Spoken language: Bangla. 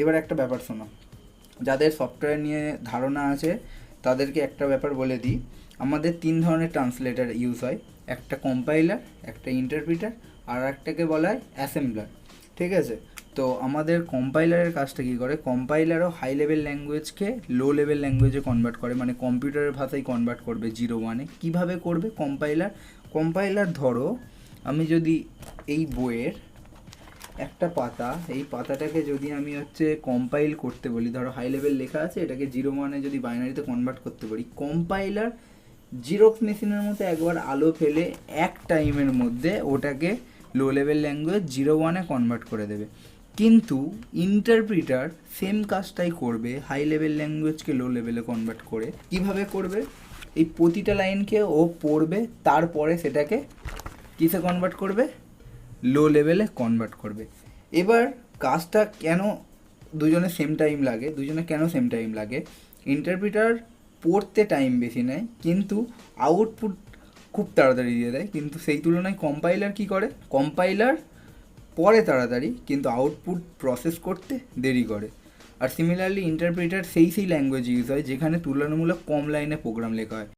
এবার একটা ব্যাপার শোনো, যাদের সফটওয়্যার নিয়ে ধারণা আছে তাদেরকে একটা ব্যাপার বলে দিই। আমাদের 3 ধরনের ট্রান্সলেটার ইউজ হয়, একটা কম্পাইলার, একটা ইন্টারপ্রিটার, আর একটাকে বলা হয় অ্যাসেম্বলার। ঠিক আছে? তো আমাদের কম্পাইলারের কাজটা কী করে, কম্পাইলারও হাই লেভেল ল্যাঙ্গুয়েজকে লো লেভেল ল্যাঙ্গুয়েজে কনভার্ট করে, মানে কম্পিউটারের ভাষায় কনভার্ট করবে 0-1-এ। কীভাবে করবে কম্পাইলার ধরো আমি যদি এই বইয়ের একটা পাতা, এই পাতাটাকে যদি আমি কম্পাইল করতে বলি, ধরো হাই লেভেল লেখা আছে, এটাকে 0-1-এ যদি বাইনারিতে কনভার্ট করতে পারি, কম্পাইলার জিরক্স মেশিনের মতো একবার আলো ফেলে এক টাইমের মধ্যে ওটাকে লো লেভেল ল্যাঙ্গুয়েজ 0-1-এ কনভার্ট করে দেবে। কিন্তু ইন্টারপ্রিটার সেম কাজটাই করবে হাই লেভেল ল্যাঙ্গুয়েজকে লো লেভেলে কনভার্ট করে। কিভাবে করবে, এই প্রতিটা লাইনকে ও পড়বে, তারপরে সেটাকে কিসে কনভার্ট করবে, লো লেভেলে কনভার্ট করবে। এবার কাজটা কেন দুজনে সেম টাইম লাগে, ইন্টারপ্রিটার পড়তে টাইম বেশি নেয় কিন্তু আউটপুট খুব তাড়াতাড়ি দিয়ে দেয়, কিন্তু সেই তুলনায় কম্পাইলার কী করে, কম্পাইলার পড়ে তাড়াতাড়ি কিন্তু আউটপুট প্রসেস করতে দেরি করে। আর সিমিলারলি ইন্টারপ্রিটার সেই ল্যাঙ্গুয়েজ ইউজ হয় যেখানে তুলনামূলক কম লাইনে প্রোগ্রাম লেখা হয়।